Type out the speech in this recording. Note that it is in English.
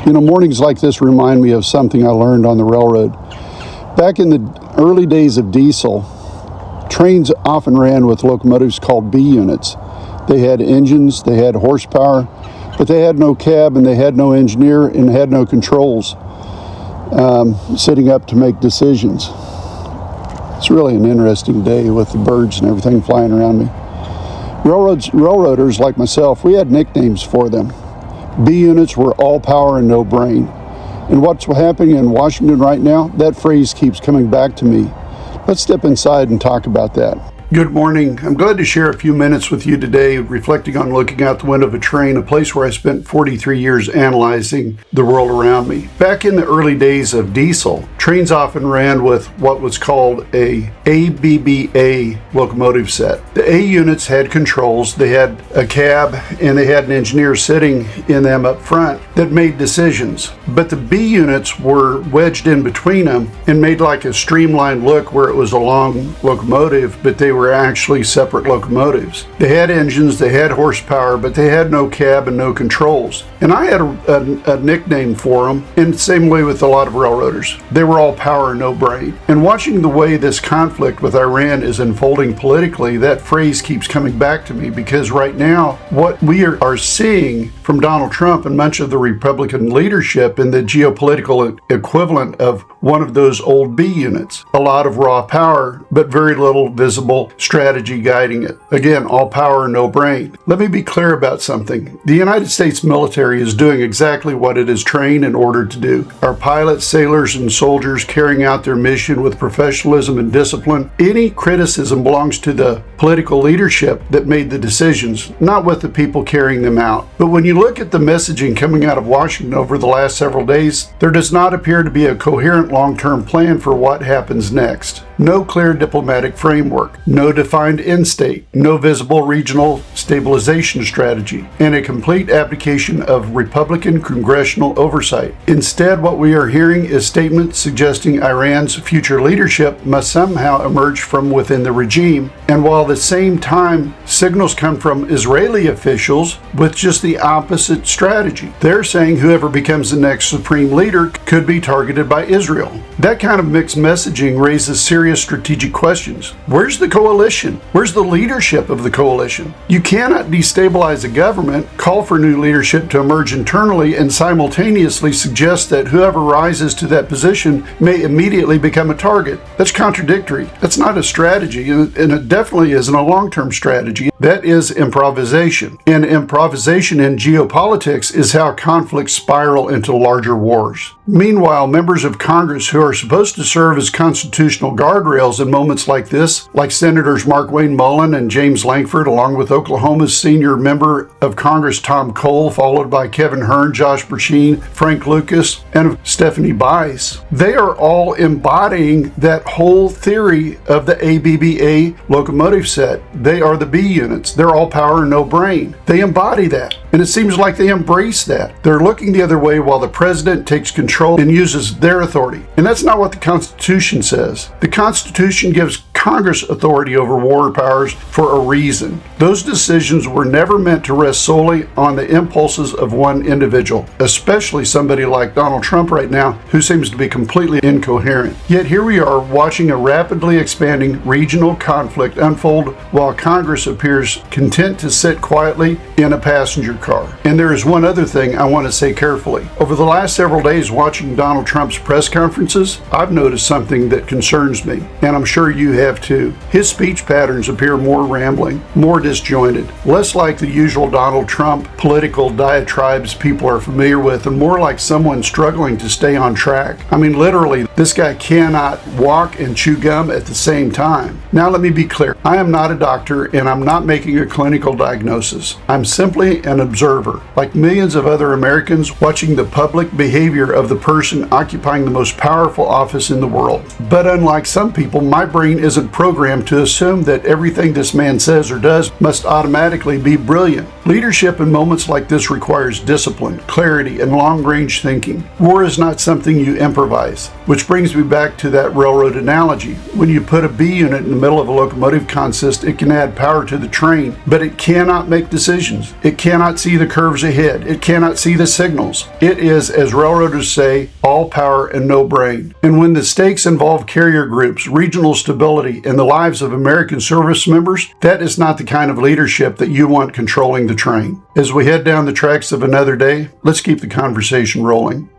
Mornings like this remind me of something I learned on the railroad. Back in the early days of diesel, trains often ran with locomotives called B units. They had engines, they had horsepower, but they had no cab and they had no engineer and had no controls sitting up to make decisions. It's really an interesting day with the birds and everything flying around me. Railroaders like myself, we had nicknames for them. B units were all power and no brain. And what's happening in Washington right now, that phrase keeps coming back to me. Let's step inside and talk about that. Good morning. I'm glad to share a few minutes with you today, reflecting on looking out the window of a train, a place where I spent 43 years analyzing the world around me. Back in the early days of diesel, trains often ran with what was called a ABBA locomotive set. The A units had controls, they had a cab, and they had an engineer sitting in them up front that made decisions. But the B units were wedged in between them and made like a streamlined look where it was a long locomotive, but they were actually separate locomotives. They had engines, they had horsepower, but they had no cab and no controls. And I had a nickname for them, and the same way with a lot of railroaders. They were all power and no brain. And watching the way this conflict with Iran is unfolding politically, that phrase keeps coming back to me, because right now, what we are seeing from Donald Trump and much of the Republican leadership in the geopolitical equivalent of one of those old B units. A lot of raw power, but very little visible strategy guiding it. Again, all power, no brain. Let me be clear about something. The United States military is doing exactly what it is trained in order to do. Our pilots, sailors, and soldiers carrying out their mission with professionalism and discipline. Any criticism belongs to the political leadership that made the decisions, not with the people carrying them out. But when you look at the messaging coming out of Washington over the last several days, there does not appear to be a coherent long-term plan for what happens next. No clear diplomatic framework, no defined end state, no visible regional stabilization strategy, and a complete abdication of Republican congressional oversight. Instead, what we are hearing is statements suggesting Iran's future leadership must somehow emerge from within the regime, and while at the same time signals come from Israeli officials with just the opposite strategy. They're saying whoever becomes the next supreme leader could be targeted by Israel. That kind of mixed messaging raises serious strategic questions. Where's the coalition? Where's the leadership of the coalition? You cannot destabilize a government, call for new leadership to emerge internally, and simultaneously suggest that whoever rises to that position may immediately become a target. That's contradictory. That's not a strategy, and it definitely isn't a long-term strategy. That is improvisation. And improvisation in geopolitics is how conflicts spiral into larger wars. Meanwhile, members of Congress who are supposed to serve as constitutional guardrails in moments like this, like Senators Mark Wayne Mullen and James Lankford, along with Oklahoma's senior member of Congress Tom Cole, followed by Kevin Hern, Josh Brecheen, Frank Lucas, and Stephanie Bice, they are all embodying that whole theory of the ABBA locomotive set. They are the B units. They're all power and no brain. They embody that. And it seems like they embrace that. They're looking the other way while the president takes control and uses their authority. And that's not what the Constitution says. The Constitution gives Congress authority over war powers for a reason. Those decisions were never meant to rest solely on the impulses of one individual, especially somebody like Donald Trump right now, who seems to be completely incoherent. Yet here we are watching a rapidly expanding regional conflict unfold while Congress appears content to sit quietly in a passenger car. And there is one other thing I want to say carefully. Over the last several days watching Donald Trump's press conferences, I've noticed something that concerns me, and I'm sure you have too. His speech patterns appear more rambling, more disjointed, less like the usual Donald Trump political diatribes people are familiar with, and more like someone struggling to stay on track. I mean, literally, this guy cannot walk and chew gum at the same time. Now let me be clear. I am not a doctor, and I'm not making a clinical diagnosis. I'm simply an observer, like millions of other Americans watching the public behavior of the person occupying the most powerful office in the world. But unlike some people, my brain isn't programmed to assume that everything this man says or does must automatically be brilliant. Leadership in moments like this requires discipline, clarity, and long-range thinking. War is not something you improvise, which brings me back to that railroad analogy. When you put a B unit in the middle of a locomotive consist, it can add power to the train, but it cannot make decisions. It cannot see the curves ahead. It cannot see the signals. It is, as railroaders say, all power and no brain. And when the stakes involve carrier groups, regional stability, and the lives of American service members, that is not the kind of leadership that you want controlling the train. As we head down the tracks of another day, let's keep the conversation rolling.